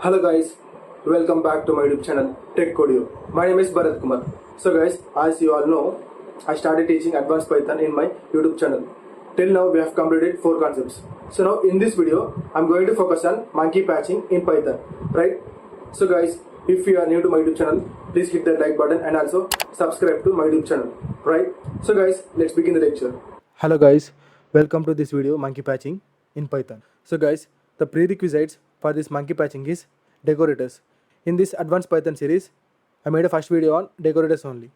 Hello guys, welcome back to my YouTube channel techCodio. My name is Bharat Kumar. So guys, as you all know, I started teaching advanced Python in my YouTube channel. Till now we have completed 4 concepts. So now in this video, I'm going to focus on monkey patching in Python, right? So guys, if you are new to my YouTube channel, please hit the like button and also subscribe to my YouTube channel, right? So guys, let's begin the lecture. Hello guys, welcome to this video monkey patching in Python. So guys, the prerequisites for this monkey patching is decorators. In this advanced Python series, I made a first video on decorators only.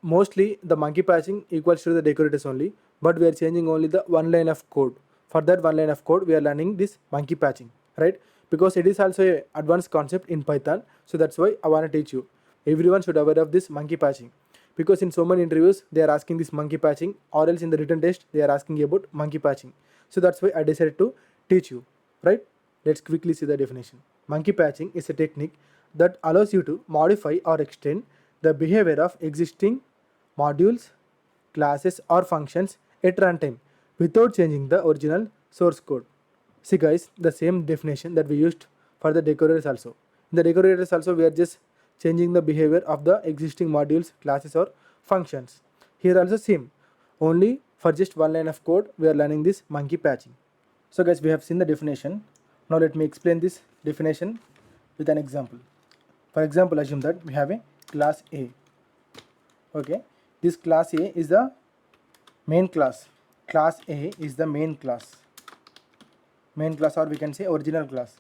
Mostly the monkey patching equals to the decorators only, but we are changing only the one line of code. For that one line of code, we are learning this monkey patching, right? Because it is also a advanced concept in Python, so that's why I want to teach you. Everyone should aware of this monkey patching, because in so many interviews they are asking this monkey patching, or else in the written test they are asking about monkey patching. So that's why I decided to teach you, right? Let's quickly see the definition. Monkey patching is a technique that allows you to modify or extend the behavior of existing modules, classes or functions at runtime without changing the original source code. See guys, the same definition that we used for the decorators also. In the decorators also we are just changing the behavior of the existing modules, classes or functions. Here also same, only for just one line of code we are learning this monkey patching. So guys, we have seen the definition. Now let me explain this definition with an example. For example, assume that we have a class A. Okay, this class A is the main class. Class A is the main class. Main class, or we can say original class.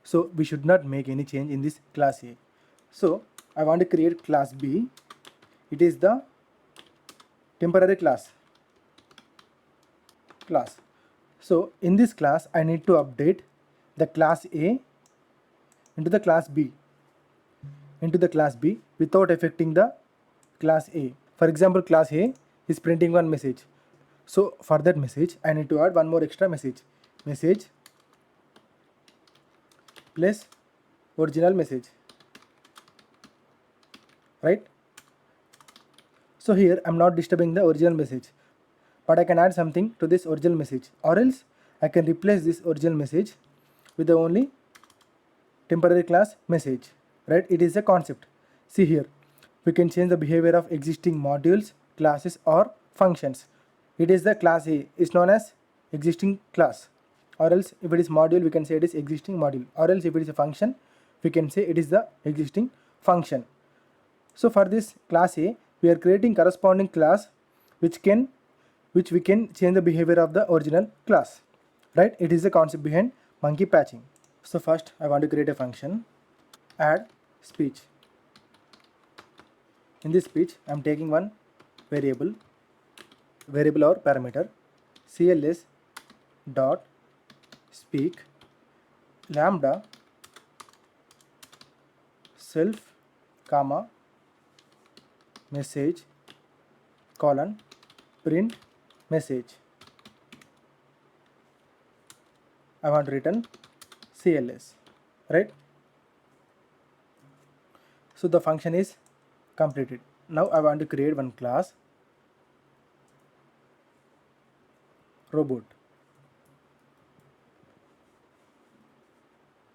So we should not make any change in this class A. So I want to create class B. It is the temporary class. So in this class I need to update the class A into the class B without affecting the class A. For example, class A is printing one message. So for that message I need to add one more extra message plus original message, right? So here I'm not disturbing the original message, but I can add something to this original message, or else I can replace this original message with the only temporary class message, right? It is a concept. See here, we can change the behavior of existing modules, classes or functions. It is the class A is known as existing class, or else if it is module we can say it is existing module, or else if it is a function we can say it is the existing function. So for this class A we are creating corresponding class which we can change the behavior of the original class, right? It is the concept behind monkey patching. So first I want to create a function, add speech. In this speech I am taking one variable or parameter, cls dot speak lambda self comma message colon print message. I want to return cls, right? So the function is completed. Now I want to create one class, robot.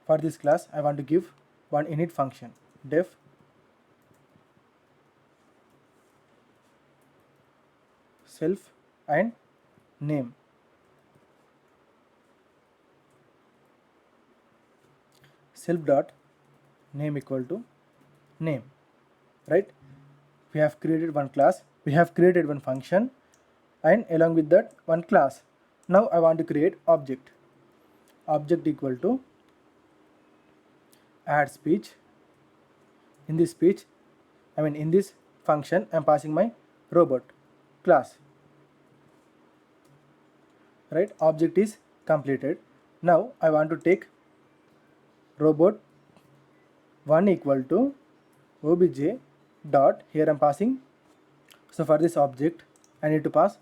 For this class I want to give one init function, def self and name. Self dot name equal to name, right? We have created one class, we have created one function, and along with that one class. Now I want to create object equal to add speech. In this function I am passing my robot class, right? Object is completed. Now I want to take robot 1 equal to obj dot, here I am passing. So for this object I need to pass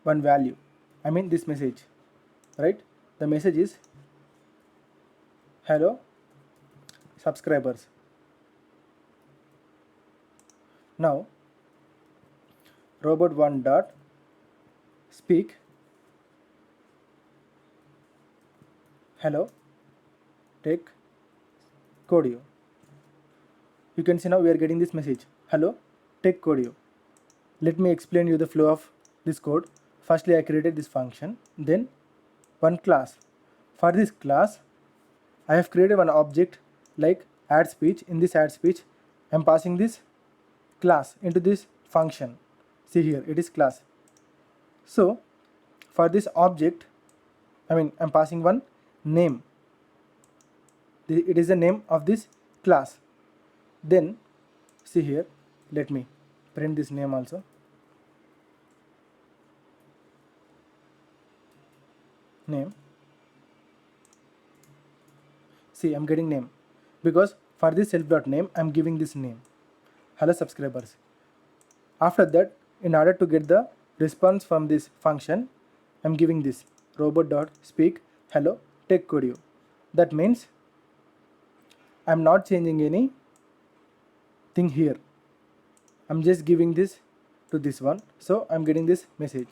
one value, this message, right? The message is hello subscribers. Now robot1 dot speak hello techCodio. You can see now we are getting this message, hello techCodio. Let me explain you the flow of this code. Firstly, I created this function, then one class. For this class, I have created one object like add speech. In this add speech, I am passing this class into this function. See here, it is class. So for this object, I'm passing one name. It is the name of this class. Then see here, let me print this name also. Name. See, I'm getting name because for this self.name I'm giving this name, hello subscribers. After that, in order to get the response from this function, I'm giving this robot.speak hello techCodio. That means I'm not changing any thing here. I'm just giving this to this one, so I'm getting this message,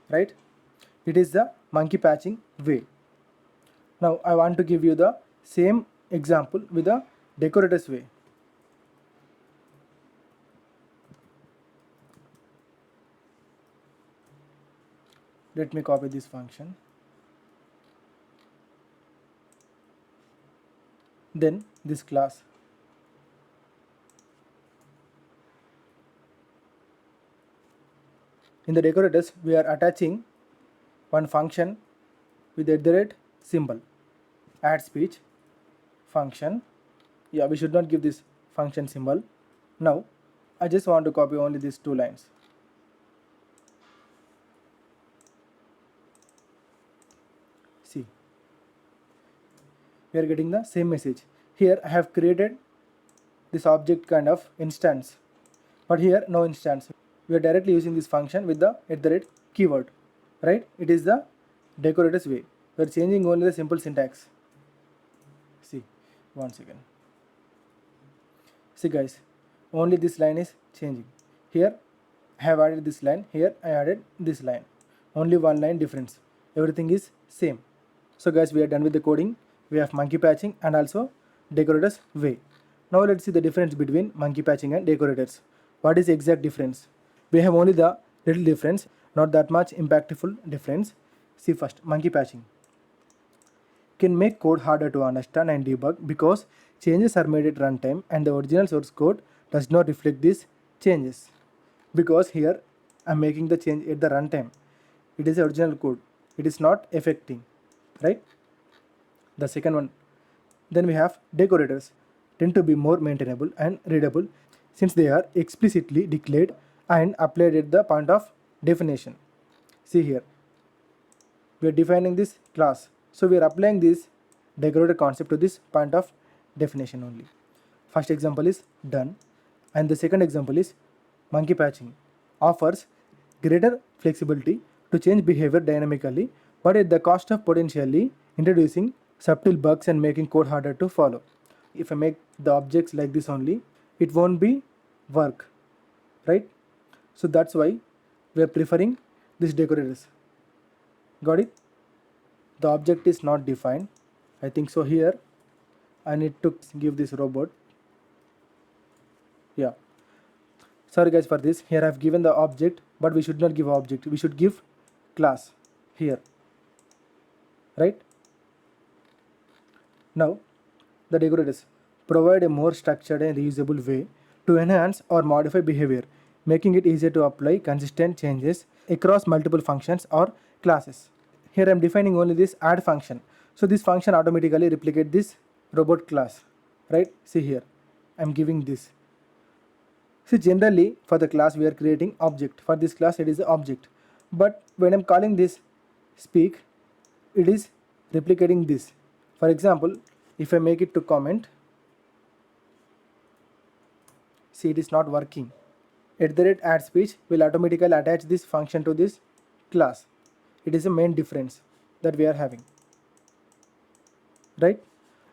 right? It is the monkey patching way. Now I want to give you the same example with the decorators way. Let me copy this function. Then this class. In the decorators, we are attaching one function with the symbol. Add speech function. Yeah, we should not give this function symbol. Now I just want to copy only these two lines. See, we are getting the same message. Here I have created this object kind of instance, but here no instance. We are directly using this function with the keyword, right? It is the decorators way. We are changing only the simple syntax. See, one second. See guys, only this line is changing. Here I have added this line, here I added this line. Only one line difference. Everything is same. So guys, we are done with the coding. We have monkey patching and also decorators way. Now let's see the difference between monkey patching and decorators. What is the exact difference? We have only the little difference, not that much impactful difference. See first, monkey patching can make code harder to understand and debug because changes are made at runtime and the original source code does not reflect these changes. Because here I am making the change at the runtime. It is the original code. It is not affecting, right? The second one. Then we have decorators tend to be more maintainable and readable since they are explicitly declared and applied at the point of definition. See here, we are defining this class, so we are applying this decorator concept to this point of definition only. First example is done, and the second example is monkey patching offers greater flexibility to change behavior dynamically, but at the cost of potentially introducing subtle bugs and making code harder to follow. If I make the objects like this only, it won't be work, right? So that's why we are preferring these decorators. Got it? The object is not defined. I think so. Here I need to give this robot. Yeah, sorry guys for this. Here I have given the object, but we should not give object, we should give class here, right? Now the decorators provide a more structured and reusable way to enhance or modify behavior, making it easier to apply consistent changes across multiple functions or classes. Here I am defining only this add function. So this function automatically replicates this robot class, right? See here, I am giving this. See, generally for the class we are creating object. For this class it is the object. But when I am calling this speak, it is replicating this. For example, if I make it to comment, see, it is not working. At the rate add speech will automatically attach this function to this class. It is the main difference that we are having, right?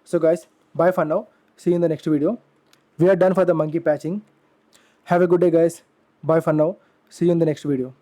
So guys, bye for now. See you in the next video. We are done for the monkey patching. Have a good day guys. Bye for now. See you in the next video.